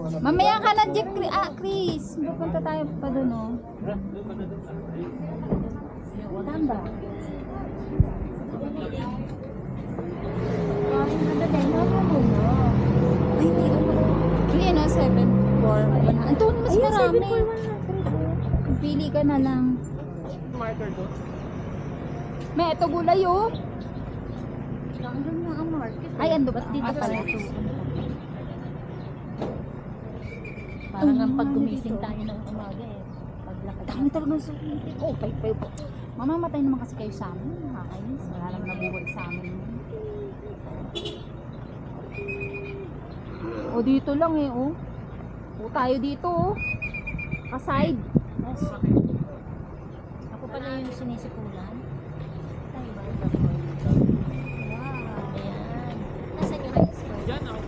Mamaya ka na, Jack, Chris. Pupunta tayo pa doon, oh. Tamba. Ay, hindi ano. Hindi na, 741. Ito, mas marami. Pili ka na lang. Marker ko. May ito gulay, oh. Nandun na ang market. Ay, ando ba? Dito pala. Parang ang pag gumising tayo ng umaga eh. Paglakad. Dami talagang sa oh, pay po. Mamamatay naman kasi kayo sa amin. Nakakainis. Wala naman nabuhay sa amin. O, dito lang eh, oh. O, tayo dito, oh. Kaside. Yes. Ako pala yung sinisipulan. Tayo ba? Wow. Ayan. Nasaan yung high school? Diyan ako.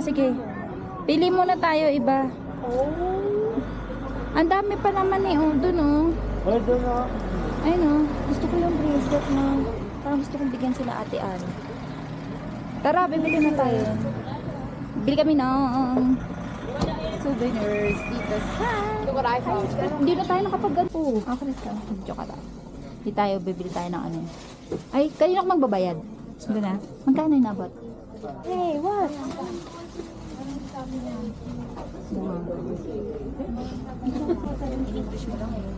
Sige. Pili muna tayo iba. Oh. Ang dami pa naman eh, oh. Doon, oh. Ay, doon ako. Ayun, oh. Gusto ko yung bracelet na parang gusto kong bigyan sila Ate Ann. Tara, bibili na tayo. Bili kami ng souvenirs dito sa... Hindi na tayo nakapag-ganto. Krista. Joke ka. Hindi tayo, bibili tayo ng ano. Ay, kanina ako magbabayad. Doon na. Magkano yung nabot? Hey, what?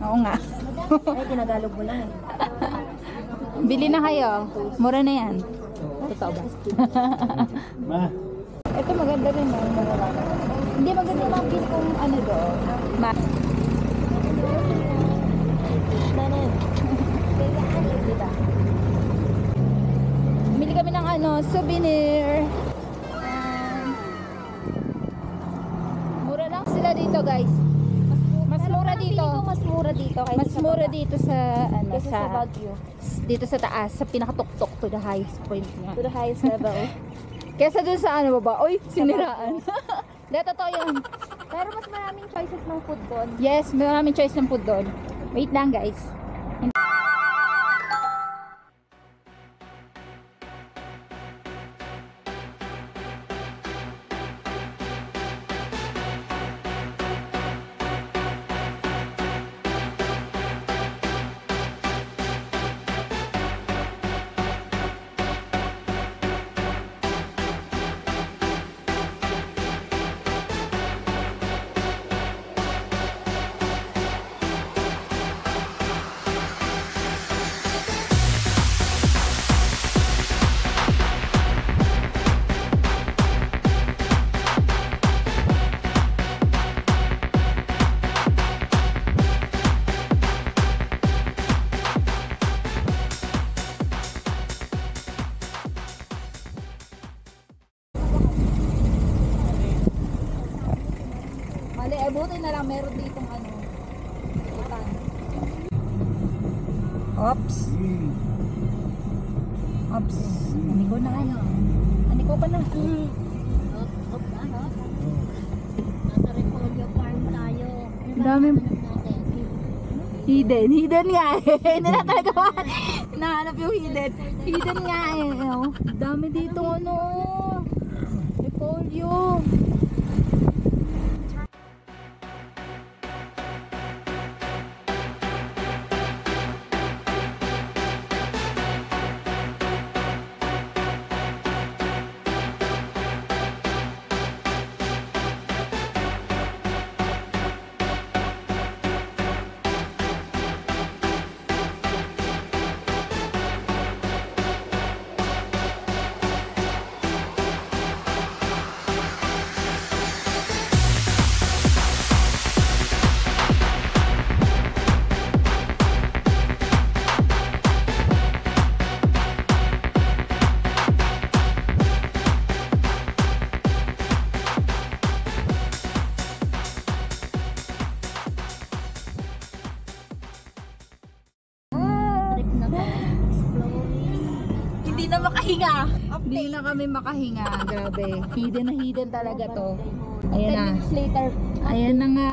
Oo nga. Ay, tinagalog mo lang eh. Bili na kayo. Mura na yan. Totoo ba? Ma. Ito maganda rin. Hindi maganda yung mga pin kung ano doon. Nanin. Diba? Bili kami ng ano, souvenir. Mura lang sila dito, guys. Mas mura dito. Mas mura dito kaysa Mas mura dito sa ano, kaysa sa Baguio. dito sa taas, sa pinakatuktok to the highest point nga. To the highest level. Kesa dun sa ano baba, oy, siniraan. Hindi, totoo yun. Pero mas maraming choices ng food doon. Yes, maraming choice ng food doon. Wait lang, guys. Mali, buti na lang meron ditong ano. Utan. Oops. Oops. Ani ko na ano. Ani ko pa na. Nasa Repolyo Farm tayo. Dami. Hidden. Hidden nga eh. Hindi na talaga nahanap yung hidden. Hidden nga eh. Oh. Dami dito ano. Repolyo. Hindi na makahinga. Hindi na kami makahinga. Grabe. Hidden na hidden talaga to. Ayan na. 10 minutes later. Ayan na nga.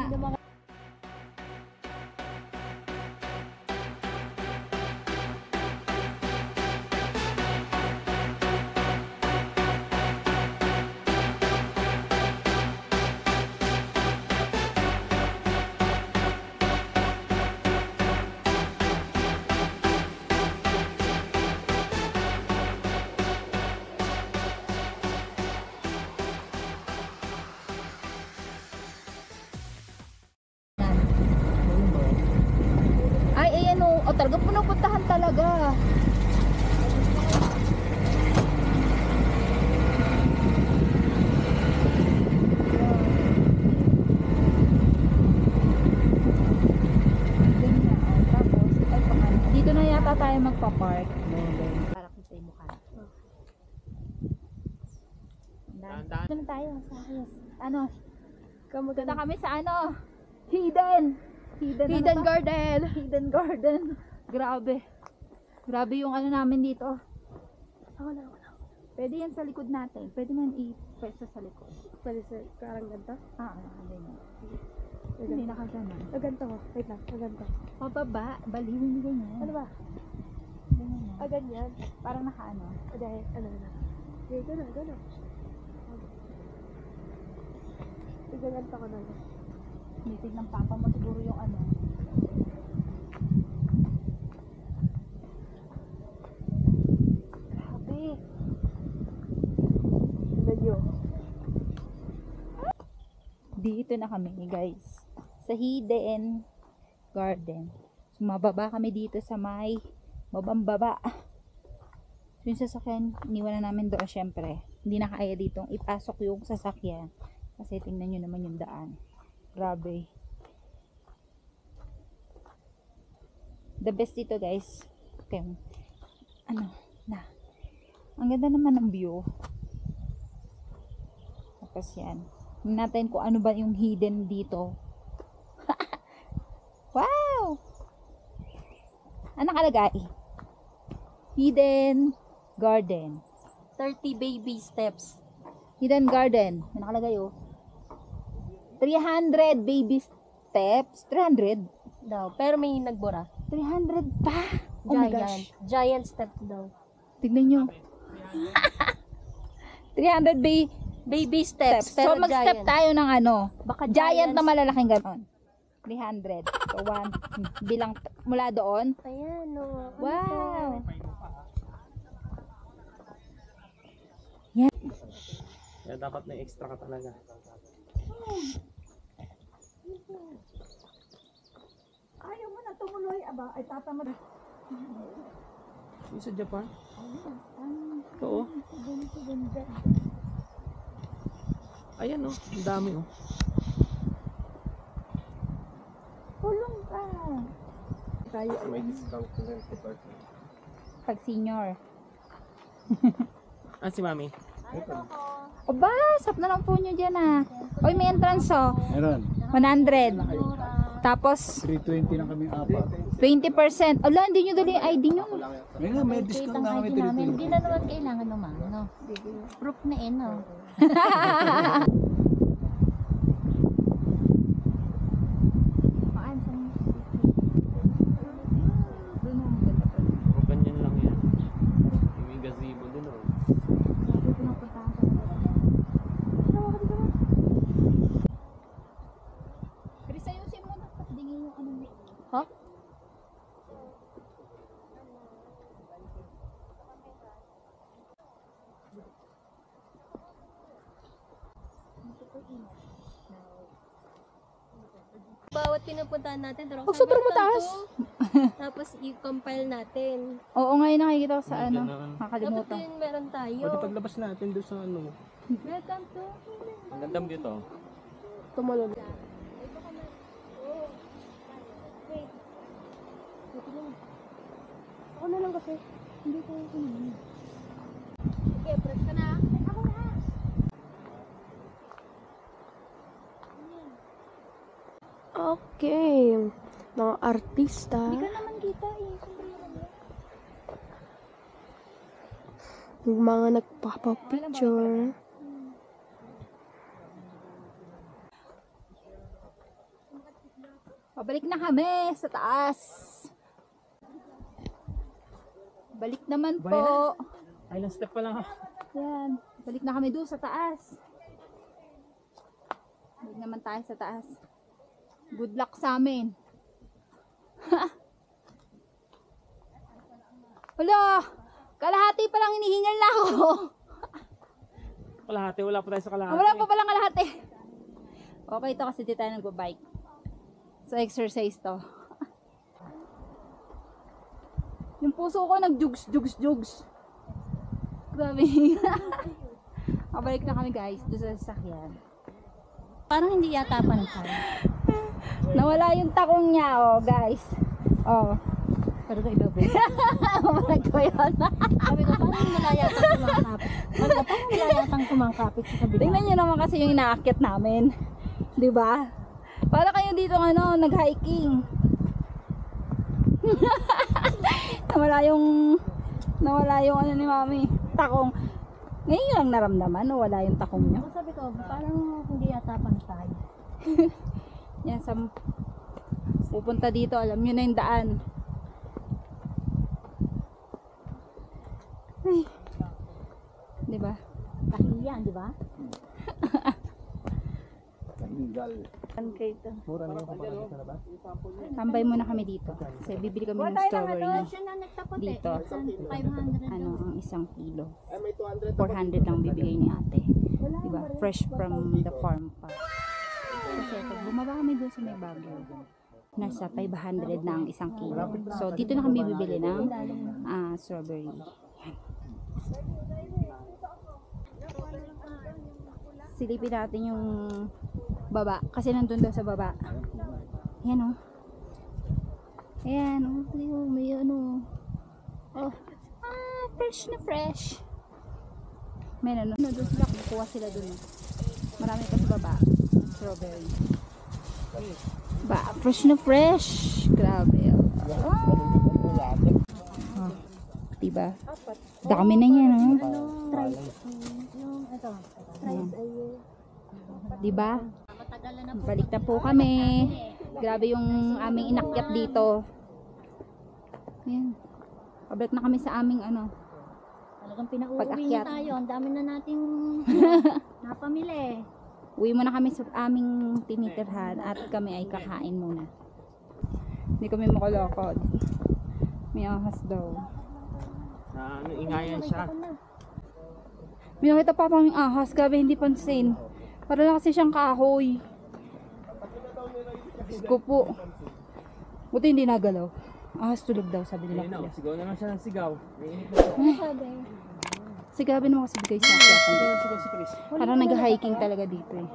talaga pinupuntahan talaga. Tapos, ay pangalan. Dito na yata tayo magpa-park. Para kita yung mukha. Dito na tayo sa ano? Punta kami sa ano? Hidden Garden. Hidden Garden. Grabe. Grabe yung ano namin dito. Ako na. Pwede yan sa likod natin. Pwede man i-pwesto sa likod. Pwede sa karang ganito? Ganyan. Hindi nakaganon. Ganito ko. Wait lang. Ganito. Pababa. Baliw, hindi ganyan. Ano ba? Ganyan na. Ganyan. Parang nakaano. Dahil, ano na. Gano'n. Ganito ko na. Nitig ng papa mo siguro yung ano. Grabe. Medyo. Dito na kami guys. Sa Hidden Garden. Sumababa kami dito sa may babang-baba. So yung sasakyan, iniwan na namin doon syempre. Hindi na kaya ditong ipasok yung sasakyan. Kasi tingnan nyo naman yung daan. Grabe. The best dito guys. Okay. Ang ganda naman ng view. Tapos yan. Tingnan natin kung ano ba yung hidden dito. Wow! Ano nakalagay? Hidden Garden. 30 baby steps. Hidden Garden. Ano nakalagay oh? 300 baby steps. 300? Daw. Pero may nagbura. 300 pa? Oh my gosh. Giant step daw. Tignan nyo. 300 Baby steps. So mag-step tayo ng ano? Baka Giant na malalaking ganon. 300. So 1. Bilang mula doon. Ayan o. Wow. Kaya dapat may extra ka talaga. Ayaw mo na tumuloy. Aba, ay tatamad. Yung sa Japan? Oo. Ayan oh, ang dami oh. Tulong ka. Tayo may discount ko lang Pag senior. Ah, si Mami? Aba, sap na lang po nyo dyan ah. Oy, may entrance oh. Meron. 100. Tapos, 320 lang kami apat. 20%. Ala, hindi nyo dali yung ID nyo. May discount na kami Hindi 320. na naman kailangan naman. No? Proof na eh, no? O ganyan lang yan. May gazebo dun oh. Chris, ayusin mo na. Dingin yung ano mo. Ha? Bawat pinupuntahan natin, Oh, sobrang mataas. Tapos i-compile natin. Oo, ngayon nakikita ko sa May ano. ganun. Dapat Nakalimutan. yun meron tayo. Pwede paglabas natin doon sa ano. Welcome to... Ang gandang view to. Tumalon. Ako na lang kasi. Hindi ko yun. Okay, press ka na. Ako na. Okay. Mga artista. Hindi ka naman kita eh. Yung mga nagpapapicture. Pabalik na kami sa taas. Balik naman po. Ilang step pa lang ako. Yan. Balik na kami doon sa taas. Balik naman tayo sa taas. Good luck sa amin. Hala! Kalahati pa lang hinihingal na ako. Kalahati, wala pa tayo sa kalahati. Wala pa palang kalahati. Okay to kasi di tayo nag-bike. So exercise to. puso ko nag-jugs. Grabe. Kabalik na kami guys, doon sa sasakyan. Parang hindi yata pantay. Nawala yung takong niya, oh guys. Oh. Pero ka iba ba? Mabalag ko yun. Sabi ko, parang wala yatang kumakapit. Parang wala yatang kumakapit sa kabila. Tingnan nyo naman kasi yung inaakit namin. Di ba? Para kayo dito nag-hiking. nawala yung ano ni mami, takong. Ngayon lang naramdaman, nawala yung takong niya. Sabi ko, parang hindi yata pantay. Yan, pupunta dito, alam nyo na yung daan. Ay. Di ba? Kahiyan, di ba? Tinggal. Mura na yung kapatid sa labas. Tambay muna kami dito. Kasi bibili kami ng strawberry. Siya na nagtapat Dito. 500. Ano, ang isang kilo. 400 lang bibigay ni ate. Diba? Fresh from the farm pa. Kasi pag bumaba kami doon sa may Baguio, nasa 500 na ang isang kilo. So, dito na kami bibili ng strawberry. Silipin natin yung baba. Kasi nandun daw sa baba. Ayan o. Ayan o. May ano. Oh. Fresh na fresh. May ano. Doon sila. Kukuha sila dun. Marami pa sa baba. Strawberry. Ba, fresh na fresh. Grabe. Oh. Diba? Dami na yan. Oh. Diba? Balik na po kami. Grabe yung aming inakyat dito. Ayan. Pabalik na kami sa aming ano. Talagang pinauwi Pag-akyat. na tayo. Ang dami na nating napamili. Uwi muna kami sa aming tinitirhan at kami ay kakain muna. Hindi kami makalakad. May ahas daw. Ingayan siya. May nakita pa pang ahas. Grabe, hindi pansin. Para lang kasi siyang kahoy. Diyos ko po. Buti hindi nagalaw. Ahas tulog daw, sabi nila. Ayun na, sigaw na lang siya ng sigaw. Kasi grabe naman kasi bigay sa akin. Sigaw si Chris. Parang nag-hiking talaga dito eh.